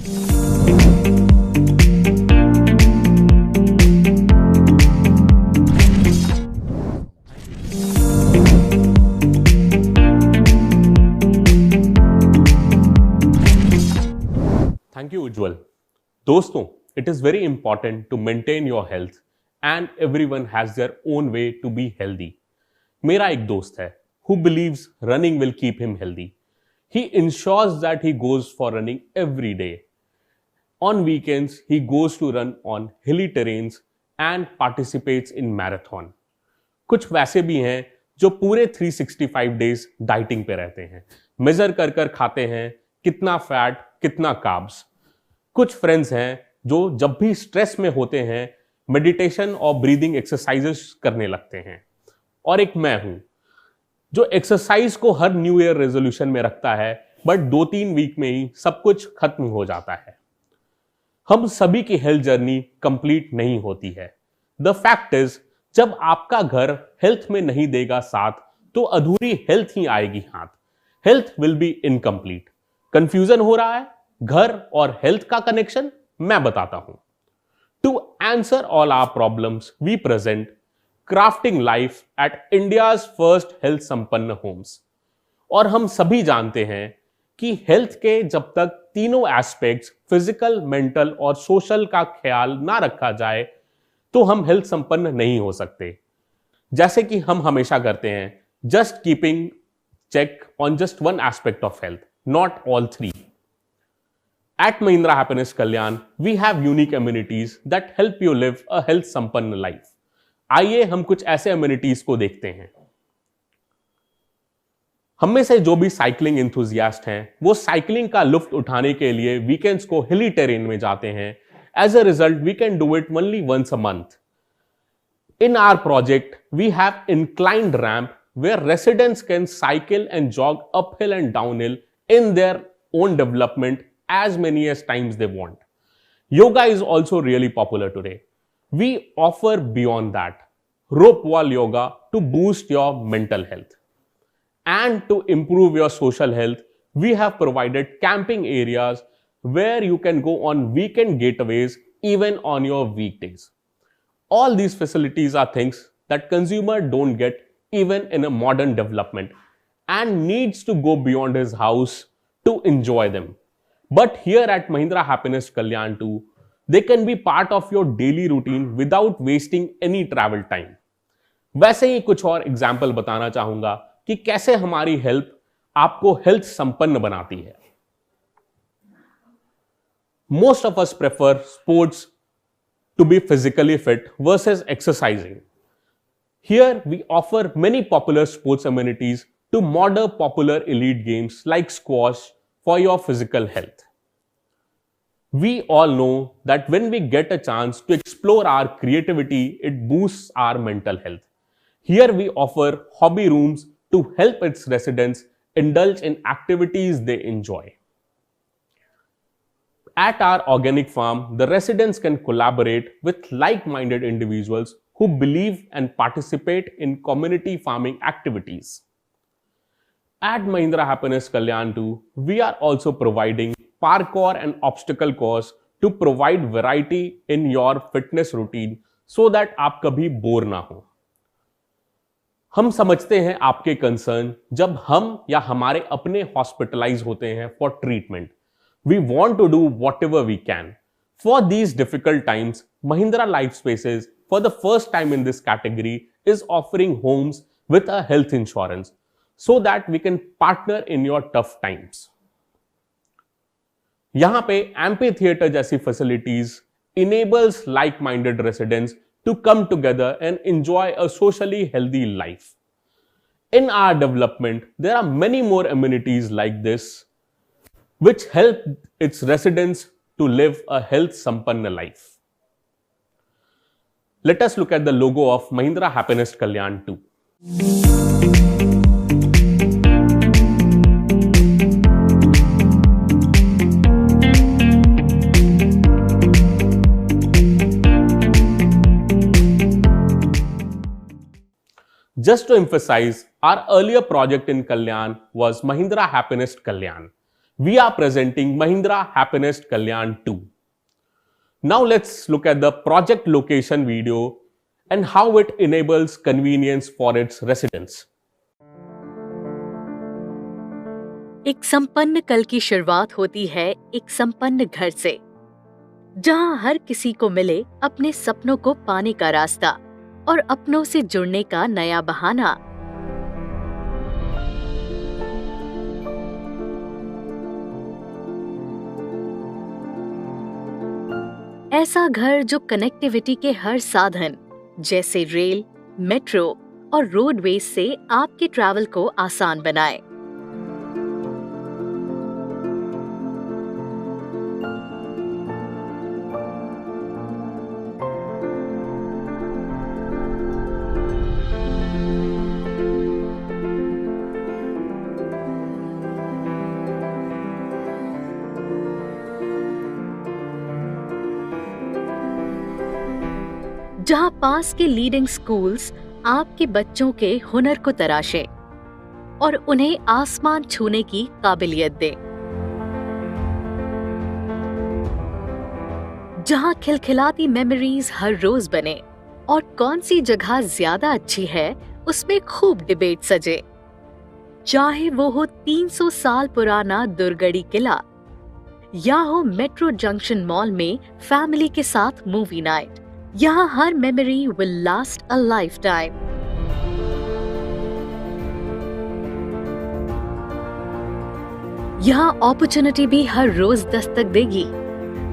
Thank you Ujjwal. दोस्तों, it is very important to maintain your health and everyone has their own way to be healthy. मेरा एक दोस्त है who believes running will keep him healthy. He ensures that he goes for running every day. On weekends, he goes to run on hilly terrains and participates in marathon. कुछ वैसे भी हैं जो पूरे 365 डेज डाइटिंग पे रहते हैं, major कर कर खाते हैं कितना फैट कितना कार्ब्स। कुछ फ्रेंड्स हैं जो जब भी स्ट्रेस में होते हैं मेडिटेशन और ब्रीदिंग एक्सरसाइजेस करने लगते हैं, और एक मैं हूं जो एक्सरसाइज को हर न्यू ईयर रेजोल्यूशन में रखता है, बट 2-3 वीक में ही सब कुछ खत्म हो जाता है। हम सभी की हेल्थ जर्नी कंप्लीट नहीं होती है। द फैक्ट इज, जब आपका घर हेल्थ में नहीं देगा साथ, तो अधूरी हेल्थ ही आएगी हाथ। Health will be incomplete. Confusion हो रहा है घर और हेल्थ का कनेक्शन? मैं बताता हूं। To answer all our problems we present crafting life at India's first health संपन्न होम्स। और हम सभी जानते हैं कि हेल्थ के जब तक तीनों एस्पेक्ट्स फिजिकल, मेंटल और सोशल का ख्याल ना रखा जाए, तो हम हेल्थ संपन्न नहीं हो सकते। जैसे कि हम हमेशा करते हैं, just keeping check on just one aspect of health, not all three. At Mahindra Happiness Kalyan, we have unique amenities that help you live a health संपन्न life. आइए हम कुछ ऐसे amenities को देखते हैं। हम में से जो भी साइकिलिंग इंथुजियास्ट हैं, वो साइकिलिंग का लुफ्त उठाने के लिए वीकेंड्स को हिली टेरेन में जाते हैं। As a result, we can do it only once a month. In our project, we have inclined ramp where residents can cycle and jog uphill and downhill in their own development as many as times they want. Yoga is also really popular today. We offer beyond that, rope wall yoga to boost your mental health. And to improve your social health, we have provided camping areas where you can go on weekend getaways even on your weekdays. All these facilities are things that consumer don't get even in a modern development and needs to go beyond his house to enjoy them. But here at Mahindra Happiness Kalyan too, they can be part of your daily routine without wasting any travel time. वैसे ही कुछ और example बताना चाहूंगा कि कैसे हमारी health आपको health संपन्न बनाती है। Most of us prefer sports to be physically fit versus exercising. Here we offer many popular sports amenities to modern popular elite games like squash for your physical health. We all know that when we get a chance to explore our creativity, it boosts our mental health. Here we offer hobby rooms to help its residents indulge in activities they enjoy. At our organic farm, the residents can collaborate with like-minded individuals who believe and participate in community farming activities. At Mahindra Happiness Kalyan too, we are also providing parkour and obstacle course to provide variety in your fitness routine so that आप कभी bore ना हो। हम समझते हैं आपके concern जब हम या हमारे अपने हॉस्पिटलाइज होते हैं for treatment. We want to do whatever we can. For these difficult times, Mahindra Life Spaces, for the first time in this category, is offering homes with a health insurance so that we can partner in your tough times. यहाँ पे amphitheater जैसी facilities enables like-minded residents to come together and enjoy a socially healthy life. In our development, there are many more amenities like this which help its residents to live a health sampanna life. Let us look at the logo of Mahindra Happiness Kalyan too. Just to emphasize, our earlier project in Kalyan was Mahindra Happiness Kalyan, we are presenting Mahindra Happinest Kalyan 2. Now let's look at the project location video and how it enables convenience for its residents. एक संपन्न कल की शुरुआत होती है एक संपन्न घर से, जहां हर किसी को मिले अपने सपनों को पाने का रास्ता और अपनों से जुड़ने का नया बहाना। ऐसा घर जो कनेक्टिविटी के हर साधन जैसे रेल, मेट्रो और रोडवेज से आपके ट्रैवल को आसान बनाए। जहां पास के लीडिंग स्कूल्स आपके बच्चों के हुनर को तराशे और उन्हें आसमान छूने की काबिलियत दे। जहां खिलखिलाती मेमोरीज हर रोज बने और कौन सी जगह ज्यादा अच्छी है उसमें खूब डिबेट सजे। चाहे वो हो 300 साल पुराना दुर्गड़ी किला या हो मेट्रो जंक्शन मॉल में फैमिली के साथ मूवी नाइट, यहाँ हर memory will last a life time. यहाँ अपॉर्चुनिटी भी हर रोज दस्तक देगी,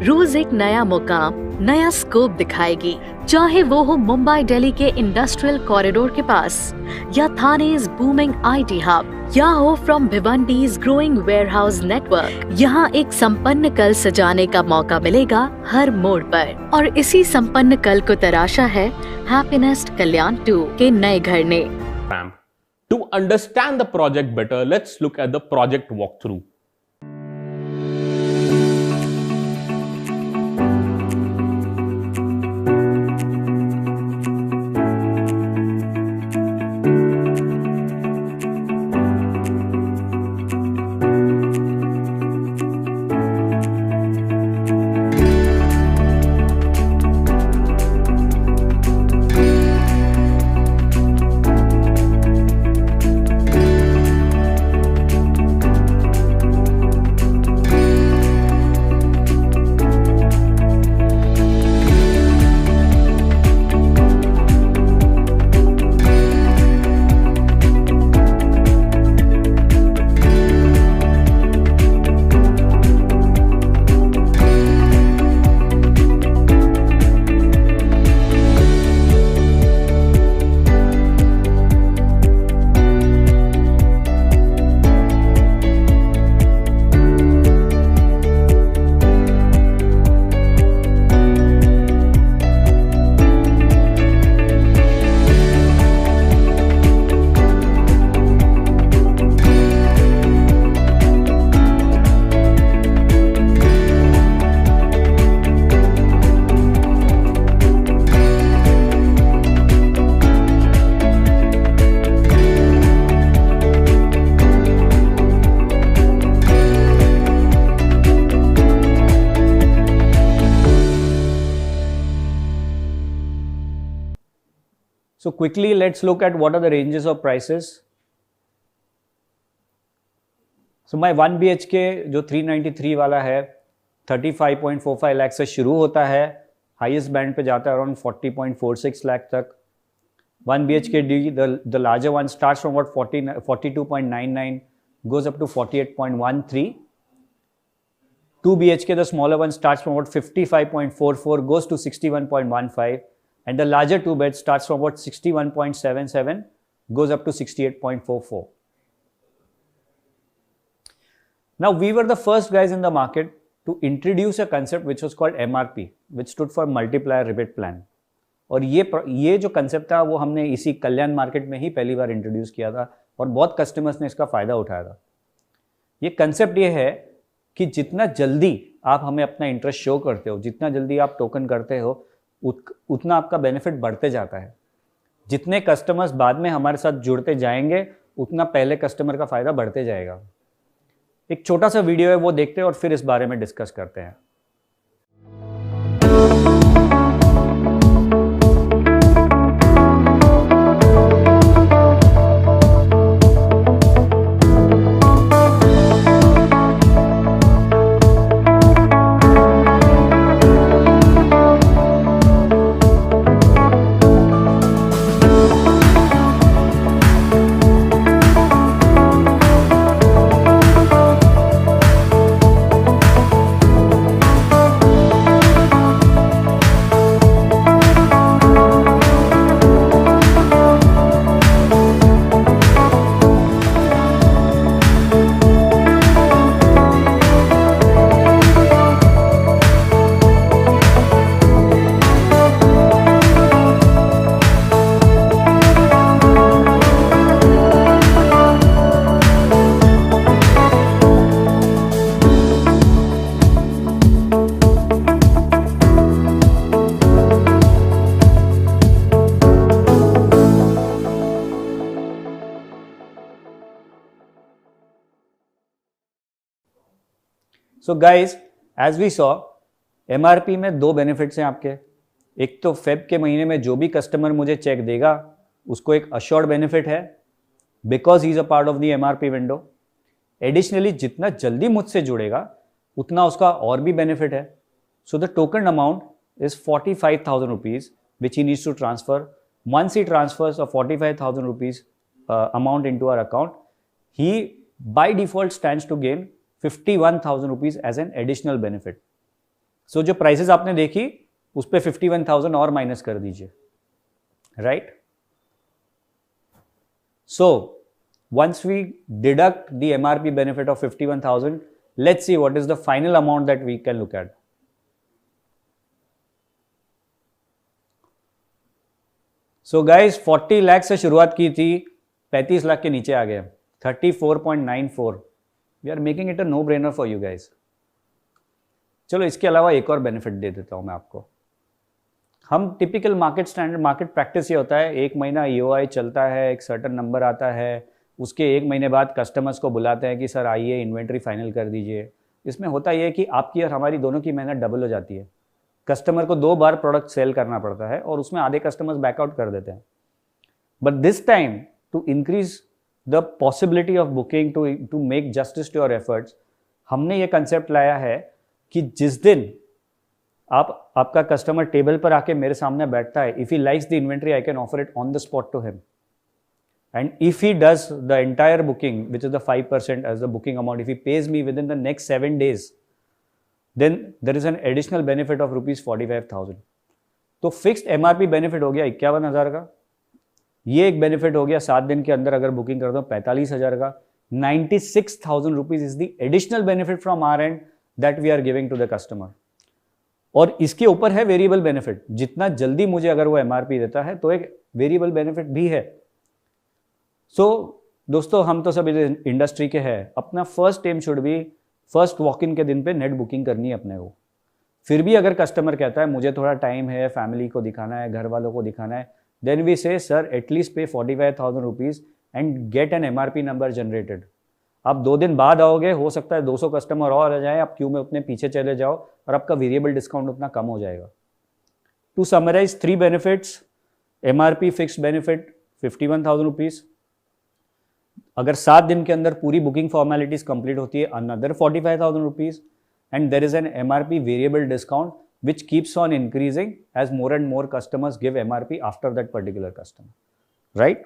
रोज एक नया मुकाम, नया स्कोप दिखाएगी। चाहे वो हो मुंबई दिल्ली के इंडस्ट्रियल कॉरिडोर के पास या थाने's बूमिंग आईटी हब, या हो फ्रॉम भिवंडी's ग्रोइंग वेयरहाउस नेटवर्क, यहाँ एक संपन्न कल सजाने का मौका मिलेगा हर मोड़ पर। और इसी संपन्न कल को तराशा है हैप्पीनेस्ट कल्याण 2 के नए घर ने। To understand the project better, let's look at the project walkthrough. So quickly, let's look at what are the ranges of prices. So my 1 BHK जो 393 वाला है 35.45 लाख से शुरू होता है, हाईएस्ट बैंड पे जाता है अराउंड 40.46 लाख तक. 1 BHK D, the larger one starts from about 42.99, goes up to 48.13. 2 BHK, the smaller one, starts from about 55.44, goes to 61.15. And the larger 2 beds starts from about 61.77, goes up to 68.44. Now, we were the first guys in the market to introduce a concept which was called MRP, which stood for Multiplier Rebate Plan. और ये जो concept था वो हमने इसी कल्याण market में ही पहली बार introduce किया था और बहुत कस्टमर्स ने इसका फ़ायदा उठाया था. ये कंसेप्ट ये है कि जितना जल्दी आप हमें अपना इंटरेस्ट शो करते हो, जितना जल्दी आप टोकन करते हो, उतना आपका बेनिफिट बढ़ते जाता है. जितने कस्टमर्स बाद में हमारे साथ जुड़ते जाएंगे उतना पहले कस्टमर का फ़ायदा बढ़ते जाएगा. एक छोटा सा वीडियो है, वो देखते हैं और फिर इस बारे में डिस्कस करते हैं। So guys, as we saw, MRP में दो बेनिफिट्स हैं आपके। एक तो फेब के महीने में जो भी कस्टमर मुझे चेक देगा उसको एक अश्योर्ड बेनिफिट है because he is a part of the MRP window. Additionally जितना जल्दी मुझसे जुड़ेगा उतना उसका और भी बेनिफिट है। So the token amount is 45,000 rupees which he needs to transfer. Once he transfers a 45,000 rupees amount into our account, he by default stands to gain 51,000 rupees as an additional benefit. So जो prices आपने देखी उस पे 51,000 और minus कर दीजिए, right? So once we deduct the MRP benefit of 51,000, let's see what is the final amount that we can look at. So guys, 40 lakh से शुरुआत की थी, 35 लाख के नीचे आ गए, 34.94. We are making it a no brainer for you guys. चलो इसके अलावा एक और बेनिफिट दे देता हूं मैं आपको। हम typical market standard market practice ये होता है, एक महीना EOI चलता है, एक सर्टन नंबर आता है, उसके एक महीने बाद कस्टमर्स को बुलाते हैं कि सर आइए इन्वेंट्री फाइनल कर दीजिए। इसमें होता यह है कि आपकी और हमारी दोनों की मेहनत डबल हो जाती है। कस्टमर को 2 बार प्रोडक्ट सेल करना पड़ता है और उसमें आधे कस्टमर्स बैकआउट कर देते हैं। But this time to increase the possibility of booking, to make justice to your efforts, हमने ये कंसेप्ट लाया है कि जिस दिन आपका कस्टमर टेबल पर आके मेरे सामने बैठता है, if he likes the inventory I can offer it on the spot to him, and if he does the entire booking which is the 5% as the booking amount, if he pays me within the next 7 days, then there is an additional benefit of rupees 45,000. तो fixed MRP benefit हो गया 51,000 का, ये एक benefit हो गया 7 दिन के अंदर अगर बुकिंग कर दो 45,000 का। 96,000 rupees is the additional benefit from our end that we are giving to the customer. और इसके ऊपर है वेरिएबल बेनिफिट, जितना जल्दी मुझे अगर वो एमआरपी देता है तो एक वेरिएबल बेनिफिट भी है। सो दोस्तों, हम तो सब इंडस्ट्री के हैं, अपना first aim should be first walk in के दिन पे नेट बुकिंग करनी है अपने को। फिर भी अगर कस्टमर कहता है मुझे थोड़ा टाइम है, फैमिली को दिखाना है, घर वालों को दिखाना है, देन वी से सर एटलीस्ट पे 45,000 rupees and get an MRP number generated. आप 2 दिन बाद आओगे, हो सकता है 200 कस्टमर और आ जाए, आप क्यू में उतने पीछे चले जाओ और आपका वेरिएबल डिस्काउंट उतना कम हो जाएगा। To summarise 3 benefits, MRP fixed benefit 51,000 rupees, अगर 7 दिन के अंदर पूरी बुकिंग फॉर्मेलिटीज कंप्लीट होती है another 45,000 rupees, and there is an MRP variable discount which keeps on increasing as more and more customers give MRP after that particular customer, right?